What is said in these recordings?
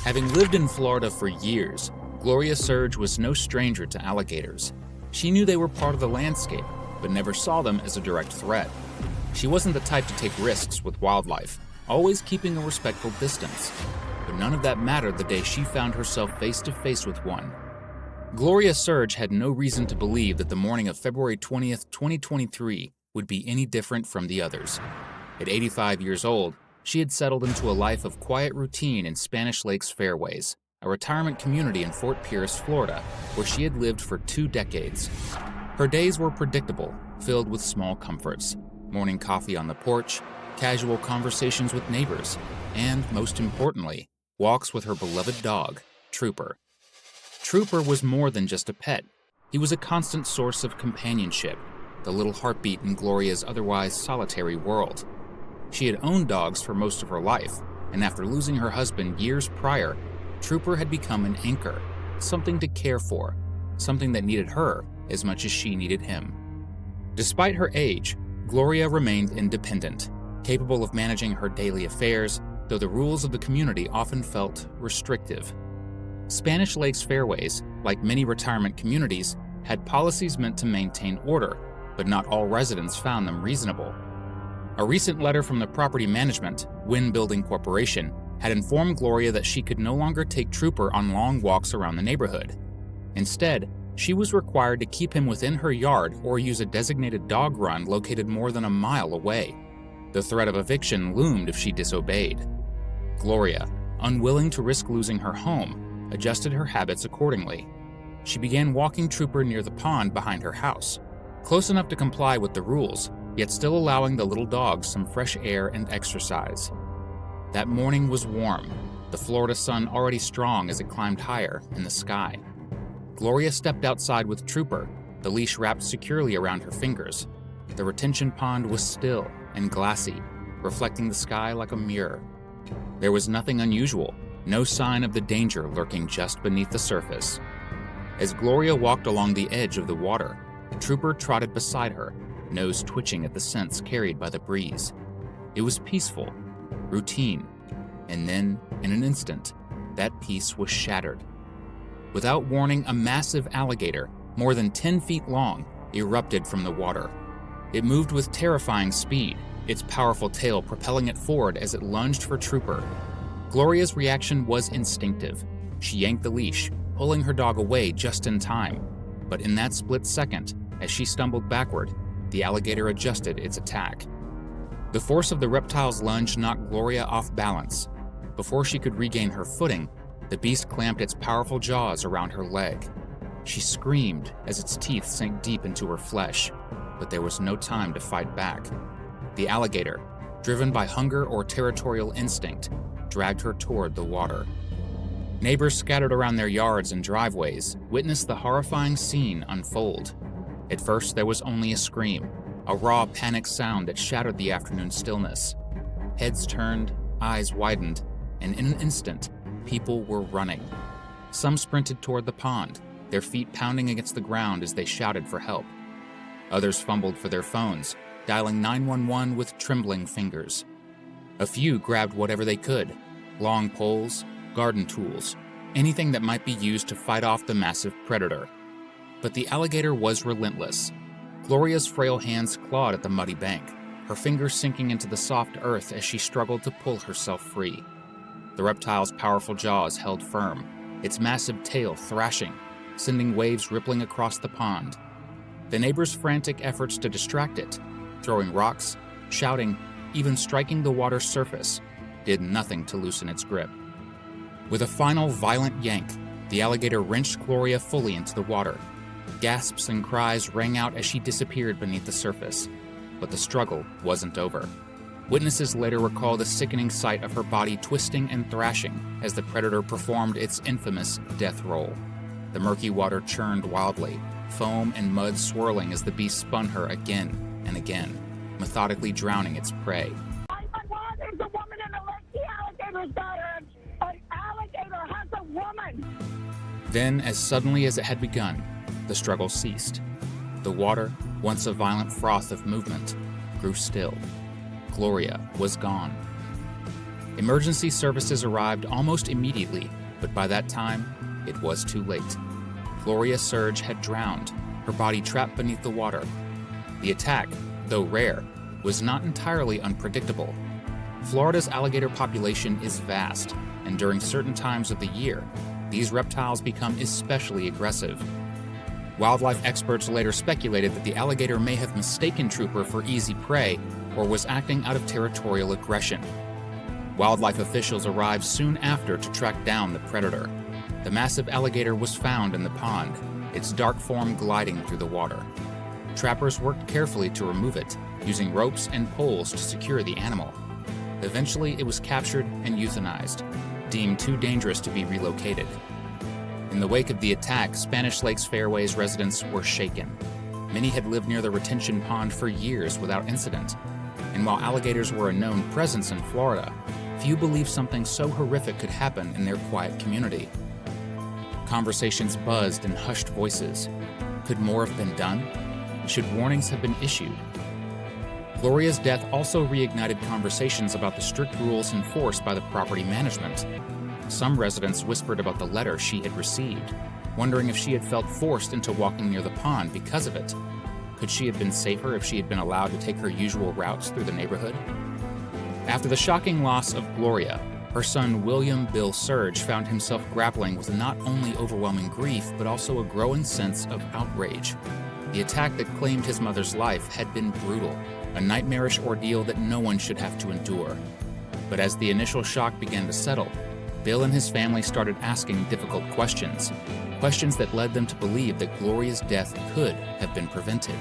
Having lived in Florida for years, Gloria Serge was no stranger to alligators. She knew they were part of the landscape, but never saw them as a direct threat. She wasn't the type to take risks with wildlife, always keeping a respectful distance. But none of that mattered the day she found herself face to face with one. Gloria Serge had no reason to believe that the morning of February 20th, 2023 would be any different from the others. At 85 years old, she had settled into a life of quiet routine in Spanish Lakes Fairways, a retirement community in Fort Pierce, Florida, where she had lived for 2 decades. Her days were predictable, filled with small comforts: morning coffee on the porch, casual conversations with neighbors, and, most importantly, walks with her beloved dog, Trooper. Trooper was more than just a pet. He was a constant source of companionship, the little heartbeat in Gloria's otherwise solitary world. She had owned dogs for most of her life, and after losing her husband years prior, Trooper had become an anchor, something to care for, something that needed her as much as she needed him. Despite her age, Gloria remained independent, capable of managing her daily affairs, though the rules of the community often felt restrictive. Spanish Lakes Fairways, like many retirement communities, had policies meant to maintain order, but not all residents found them reasonable. A recent letter from the property management, Wynn Building Corporation, had informed Gloria that she could no longer take Trooper on long walks around the neighborhood. Instead, she was required to keep him within her yard or use a designated dog run located more than a mile away. The threat of eviction loomed if she disobeyed. Gloria, unwilling to risk losing her home, adjusted her habits accordingly. She began walking Trooper near the pond behind her house, close enough to comply with the rules, yet still allowing the little dog some fresh air and exercise. That morning was warm, the Florida sun already strong as it climbed higher in the sky. Gloria stepped outside with Trooper, the leash wrapped securely around her fingers. The retention pond was still and glassy, reflecting the sky like a mirror. There was nothing unusual, no sign of the danger lurking just beneath the surface. As Gloria walked along the edge of the water, Trooper trotted beside her, nose twitching at the scents carried by the breeze. It was peaceful, routine, and then, in an instant, that peace was shattered. Without warning, a massive alligator, more than 10 feet long, erupted from the water. It moved with terrifying speed, its powerful tail propelling it forward as it lunged for Trooper. Gloria's reaction was instinctive. She yanked the leash, pulling her dog away just in time. But in that split second, as she stumbled backward, the alligator adjusted its attack. The force of the reptile's lunge knocked Gloria off balance. Before she could regain her footing, the beast clamped its powerful jaws around her leg. She screamed as its teeth sank deep into her flesh, but there was no time to fight back. The alligator, driven by hunger or territorial instinct, dragged her toward the water. Neighbors scattered around their yards and driveways witnessed the horrifying scene unfold. At first, there was only a scream, a raw, panicked sound that shattered the afternoon stillness. Heads turned, eyes widened, and in an instant, people were running. Some sprinted toward the pond, their feet pounding against the ground as they shouted for help. Others fumbled for their phones, dialing 911 with trembling fingers. A few grabbed whatever they could: long poles, garden tools, anything that might be used to fight off the massive predator. But the alligator was relentless. Gloria's frail hands clawed at the muddy bank, her fingers sinking into the soft earth as she struggled to pull herself free. The reptile's powerful jaws held firm, its massive tail thrashing, sending waves rippling across the pond. The neighbors' frantic efforts to distract it, throwing rocks, shouting, even striking the water's surface, did nothing to loosen its grip. With a final violent yank, the alligator wrenched Gloria fully into the water. Gasps and cries rang out as she disappeared beneath the surface. But the struggle wasn't over. Witnesses later recall the sickening sight of her body twisting and thrashing as the predator performed its infamous death roll. The murky water churned wildly, foam and mud swirling as the beast spun her again and again, methodically drowning its prey. There's a woman in the lake. The alligator's got her. An alligator has a woman. Then, as suddenly as it had begun, the struggle ceased. The water, once a violent froth of movement, grew still. Gloria was gone. Emergency services arrived almost immediately, but by that time, it was too late. Gloria Serge had drowned, her body trapped beneath the water. The attack, though rare, was not entirely unpredictable. Florida's alligator population is vast, and during certain times of the year, these reptiles become especially aggressive. Wildlife experts later speculated that the alligator may have mistaken Trooper for easy prey or was acting out of territorial aggression. Wildlife officials arrived soon after to track down the predator. The massive alligator was found in the pond, its dark form gliding through the water. Trappers worked carefully to remove it, using ropes and poles to secure the animal. Eventually, it was captured and euthanized, deemed too dangerous to be relocated. In the wake of the attack, Spanish Lakes Fairways residents were shaken. Many had lived near the retention pond for years without incident, and while alligators were a known presence in Florida, few believed something so horrific could happen in their quiet community. Conversations buzzed in hushed voices. Could more have been done? Should warnings have been issued? Gloria's death also reignited conversations about the strict rules enforced by the property management. Some residents whispered about the letter she had received, wondering if she had felt forced into walking near the pond because of it. Could she have been safer if she had been allowed to take her usual routes through the neighborhood? After the shocking loss of Gloria, her son William Bill Serge found himself grappling with not only overwhelming grief, but also a growing sense of outrage. The attack that claimed his mother's life had been brutal, a nightmarish ordeal that no one should have to endure. But as the initial shock began to settle, Bill and his family started asking difficult questions that led them to believe that Gloria's death could have been prevented.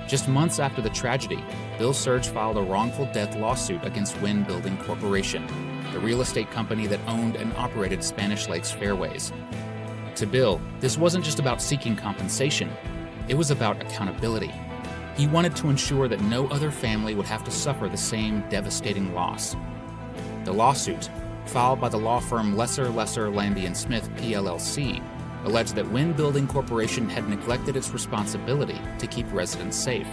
Just months after the tragedy, Bill Serge filed a wrongful death lawsuit against Wynn Building Corporation, the real estate company that owned and operated Spanish Lakes Fairways. To Bill, this wasn't just about seeking compensation, it was about accountability. He wanted to ensure that no other family would have to suffer the same devastating loss. The lawsuit, filed by the law firm Lesser Landy & Smith PLLC, alleged that Wynn Building Corporation had neglected its responsibility to keep residents safe.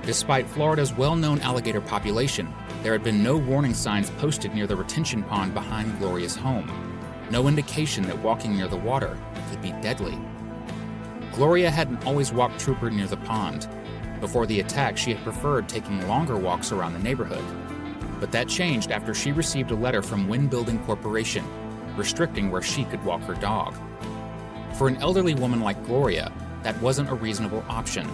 Despite Florida's well-known alligator population, there had been no warning signs posted near the retention pond behind Gloria's home, no indication that walking near the water could be deadly. Gloria hadn't always walked Trooper near the pond. Before the attack, she had preferred taking longer walks around the neighborhood. But that changed after she received a letter from Wynn Building Corporation, restricting where she could walk her dog. For an elderly woman like Gloria, that wasn't a reasonable option.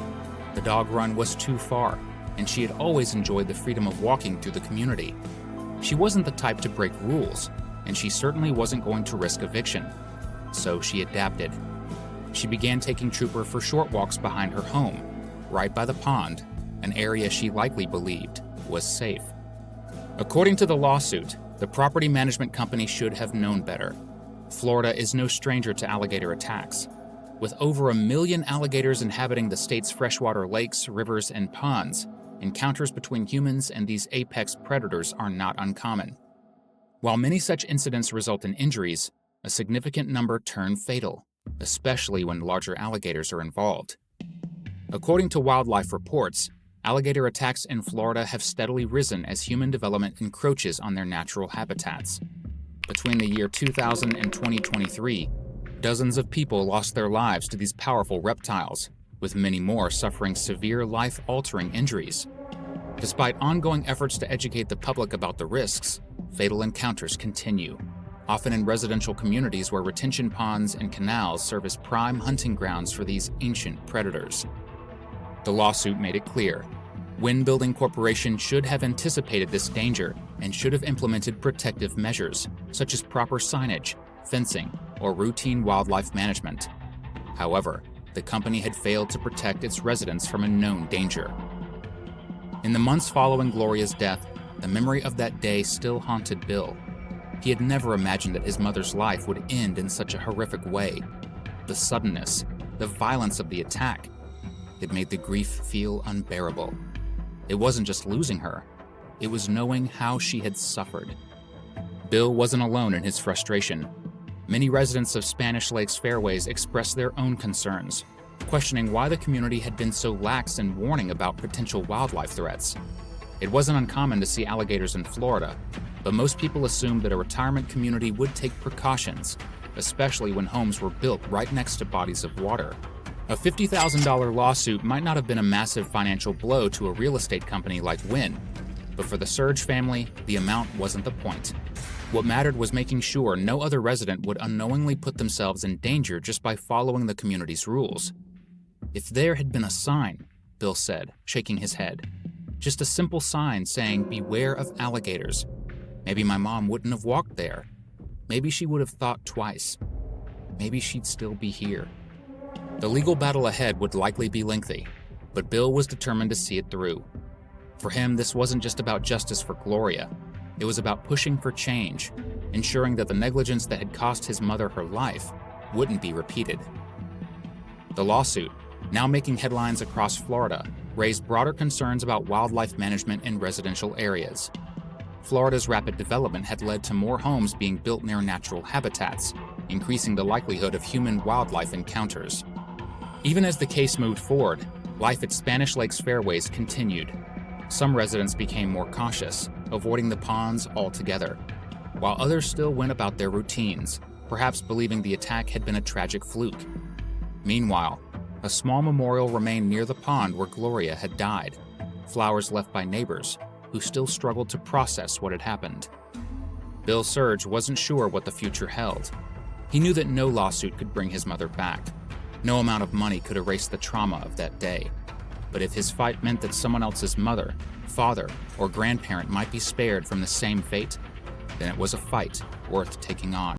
The dog run was too far, and she had always enjoyed the freedom of walking through the community. She wasn't the type to break rules, and she certainly wasn't going to risk eviction. So she adapted. She began taking Trooper for short walks behind her home, right by the pond, an area she likely believed was safe. According to the lawsuit, the property management company should have known better. Florida is no stranger to alligator attacks. With over 1 million alligators inhabiting the state's freshwater lakes, rivers, and ponds, encounters between humans and these apex predators are not uncommon. While many such incidents result in injuries, a significant number turn fatal, especially when larger alligators are involved. According to wildlife reports, alligator attacks in Florida have steadily risen as human development encroaches on their natural habitats. Between the year 2000 and 2023, dozens of people lost their lives to these powerful reptiles, with many more suffering severe life-altering injuries. Despite ongoing efforts to educate the public about the risks, fatal encounters continue, often in residential communities where retention ponds and canals serve as prime hunting grounds for these ancient predators. The lawsuit made it clear. Wynn Building Corporation should have anticipated this danger and should have implemented protective measures, such as proper signage, fencing, or routine wildlife management. However, the company had failed to protect its residents from a known danger. In the months following Gloria's death, the memory of that day still haunted Bill. He had never imagined that his mother's life would end in such a horrific way. The suddenness, the violence of the attack, it made the grief feel unbearable. It wasn't just losing her, it was knowing how she had suffered. Bill wasn't alone in his frustration. Many residents of Spanish Lakes Fairways expressed their own concerns, questioning why the community had been so lax in warning about potential wildlife threats. It wasn't uncommon to see alligators in Florida, but most people assumed that a retirement community would take precautions, especially when homes were built right next to bodies of water. A $50,000 lawsuit might not have been a massive financial blow to a real estate company like Wynn, but for the Serge family, the amount wasn't the point. What mattered was making sure no other resident would unknowingly put themselves in danger just by following the community's rules. If there had been a sign, Bill said, shaking his head, just a simple sign saying, "Beware of alligators," maybe my mom wouldn't have walked there. Maybe she would have thought twice. Maybe she'd still be here. The legal battle ahead would likely be lengthy, but Bill was determined to see it through. For him, this wasn't just about justice for Gloria. It was about pushing for change, ensuring that the negligence that had cost his mother her life wouldn't be repeated. The lawsuit, now making headlines across Florida, raised broader concerns about wildlife management in residential areas. Florida's rapid development had led to more homes being built near natural habitats, increasing the likelihood of human-wildlife encounters. Even as the case moved forward, life at Spanish Lakes fairways continued. Some residents became more cautious, avoiding the ponds altogether, while others still went about their routines, perhaps believing the attack had been a tragic fluke. Meanwhile, a small memorial remained near the pond where Gloria had died, flowers left by neighbors who still struggled to process what had happened. Bill Serge wasn't sure what the future held. He knew that no lawsuit could bring his mother back. No amount of money could erase the trauma of that day. But if his fight meant that someone else's mother, father, or grandparent might be spared from the same fate, then it was a fight worth taking on.